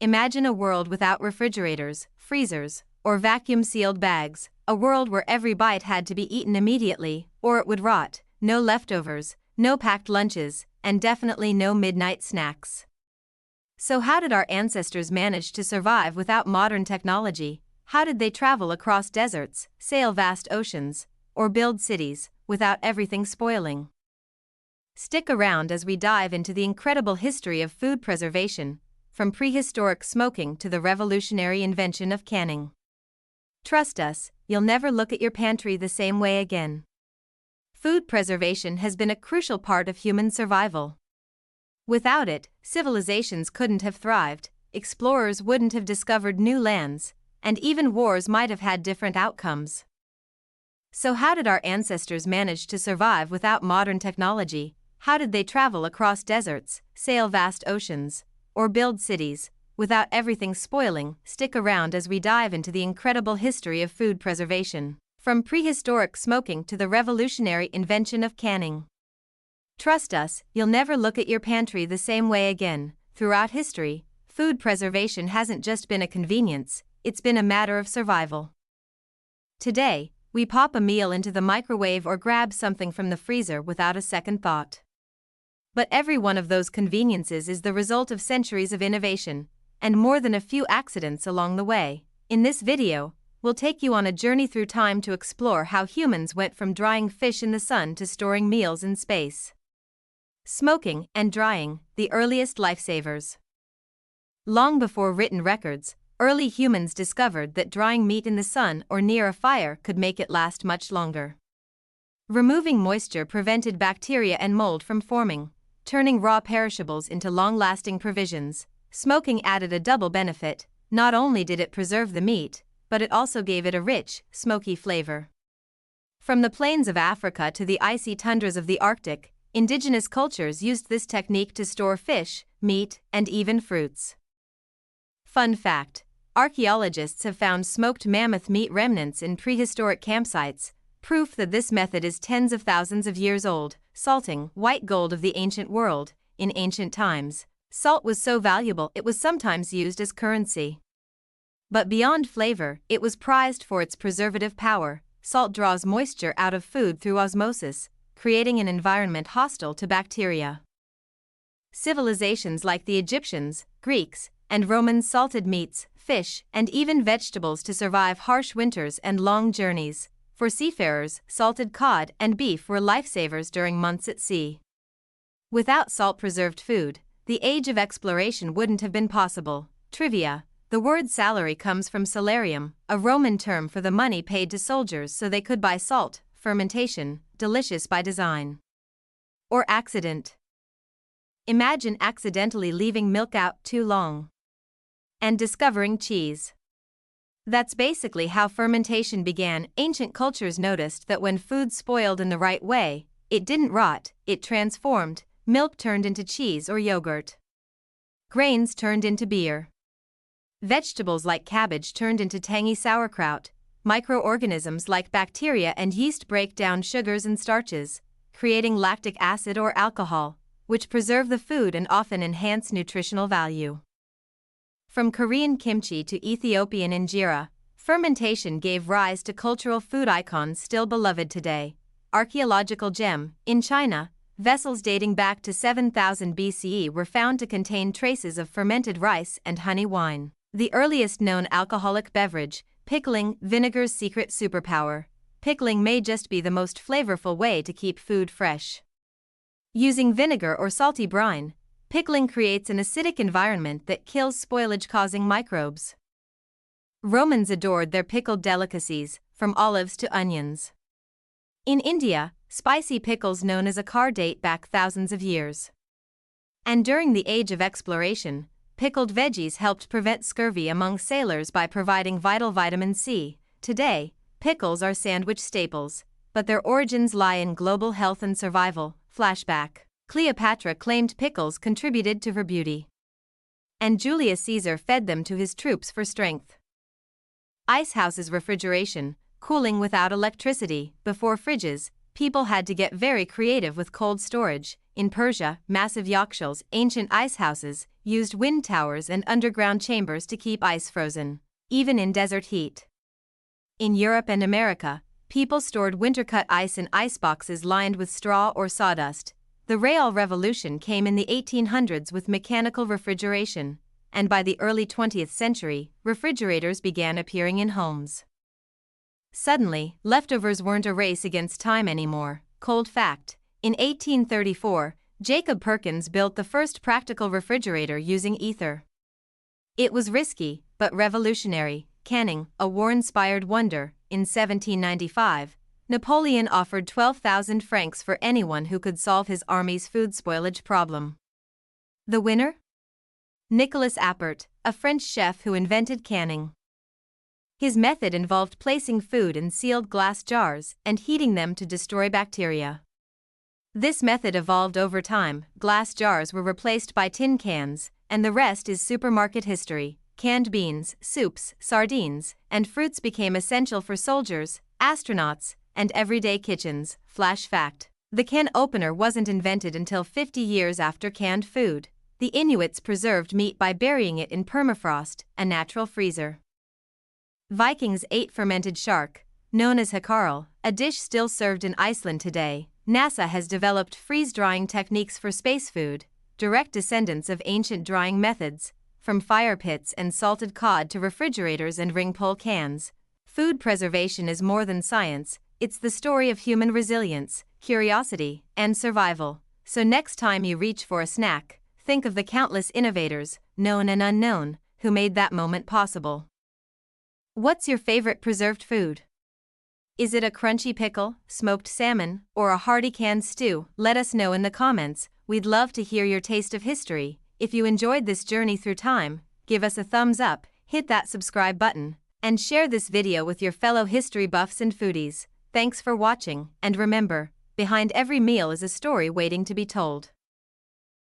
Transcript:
Imagine a world without refrigerators, freezers, or vacuum-sealed bags, a world where every bite had to be eaten immediately, or it would rot, no leftovers, no packed lunches, and definitely no midnight snacks. So how did our ancestors manage to survive without modern technology? How did they travel across deserts, sail vast oceans, or build cities, without everything spoiling? Stick around as we dive into the incredible history of food preservation, from prehistoric smoking to the revolutionary invention of canning. Trust us, you'll never look at your pantry the same way again. Food preservation has been a crucial part of human survival. Without it, civilizations couldn't have thrived, explorers wouldn't have discovered new lands, and even wars might have had different outcomes. So how did our ancestors manage to survive without modern technology? How did they travel across deserts, sail vast oceans, or build cities, without everything spoiling? Stick around as we dive into the incredible history of food preservation, from prehistoric smoking to the revolutionary invention of canning. Trust us, you'll never look at your pantry the same way again. Throughout history, food preservation hasn't just been a convenience, it's been a matter of survival. Today, we pop a meal into the microwave or grab something from the freezer without a second thought. But every one of those conveniences is the result of centuries of innovation, and more than a few accidents along the way. In this video, we'll take you on a journey through time to explore how humans went from drying fish in the sun to storing meals in space. Smoking and drying, the earliest lifesavers. Long before written records, early humans discovered that drying meat in the sun or near a fire could make it last much longer. Removing moisture prevented bacteria and mold from forming, turning raw perishables into long-lasting provisions. Smoking added a double benefit. Not only did it preserve the meat, but it also gave it a rich, smoky flavor. From the plains of Africa to the icy tundras of the Arctic, indigenous cultures used this technique to store fish, meat, and even fruits. Fun fact: archaeologists have found smoked mammoth meat remnants in prehistoric campsites, proof that this method is tens of thousands of years old. Salting, white gold of the ancient world. In ancient times, salt was so valuable it was sometimes used as currency. But beyond flavor, it was prized for its preservative power. Salt draws moisture out of food through osmosis, creating an environment hostile to bacteria. Civilizations like the Egyptians, Greeks, and Romans salted meats, fish, and even vegetables to survive harsh winters and long journeys. For seafarers, salted cod and beef were lifesavers during months at sea. Without salt-preserved food, the age of exploration wouldn't have been possible. Trivia: the word salary comes from salarium, a Roman term for the money paid to soldiers so they could buy salt. Fermentation, delicious by design. Or accident. Imagine accidentally leaving milk out too long and discovering cheese. That's basically how fermentation began. Ancient cultures noticed that when food spoiled in the right way, it didn't rot, it transformed. Milk turned into cheese or yogurt. Grains turned into beer. Vegetables like cabbage turned into tangy sauerkraut. Microorganisms like bacteria and yeast break down sugars and starches, creating lactic acid or alcohol, which preserve the food and often enhance nutritional value. From Korean kimchi to Ethiopian injera, fermentation gave rise to cultural food icons still beloved today. Archaeological gem: in China, vessels dating back to 7000 BCE were found to contain traces of fermented rice and honey wine. The earliest known alcoholic beverage, pickling, vinegar's secret superpower. Pickling may just be the most flavorful way to keep food fresh. Using vinegar or salty brine, pickling creates an acidic environment that kills spoilage-causing microbes. Romans adored their pickled delicacies, from olives to onions. In India, spicy pickles known as achar date back thousands of years. And during the age of exploration, pickled veggies helped prevent scurvy among sailors by providing vital vitamin C. Today, pickles are sandwich staples, but their origins lie in global health and survival. Flashback: Cleopatra claimed pickles contributed to her beauty, and Julius Caesar fed them to his troops for strength. Ice houses. Refrigeration, cooling without electricity. Before fridges, people had to get very creative with cold storage. In Persia, massive yakshils, ancient ice houses, used wind towers and underground chambers to keep ice frozen, even in desert heat. In Europe and America, people stored winter-cut ice in iceboxes lined with straw or sawdust. The rail revolution came in the 1800s with mechanical refrigeration, and by the early 20th century, refrigerators began appearing in homes. Suddenly, leftovers weren't a race against time anymore. Cold fact: in 1834, Jacob Perkins built the first practical refrigerator using ether. It was risky, but revolutionary. Canning, a war-inspired wonder. In 1795, Napoleon offered 12,000 francs for anyone who could solve his army's food spoilage problem. The winner? Nicolas Appert, a French chef who invented canning. His method involved placing food in sealed glass jars and heating them to destroy bacteria. This method evolved over time. Glass jars were replaced by tin cans, and the rest is supermarket history. Canned beans, soups, sardines, and fruits became essential for soldiers, astronauts, and everyday kitchens. Flash fact: the can opener wasn't invented until 50 years after canned food. The Inuits preserved meat by burying it in permafrost, a natural freezer. Vikings ate fermented shark, known as hakarl, a dish still served in Iceland today. NASA has developed freeze-drying techniques for space food, direct descendants of ancient drying methods, from fire pits and salted cod to refrigerators and ring-pull cans. Food preservation is more than science, it's the story of human resilience, curiosity, and survival. So next time you reach for a snack, think of the countless innovators, known and unknown, who made that moment possible. What's your favorite preserved food? Is it a crunchy pickle, smoked salmon, or a hearty canned stew? Let us know in the comments. We'd love to hear your taste of history. If you enjoyed this journey through time, give us a thumbs up, hit that subscribe button, and share this video with your fellow history buffs and foodies. Thanks for watching, and remember, behind every meal is a story waiting to be told.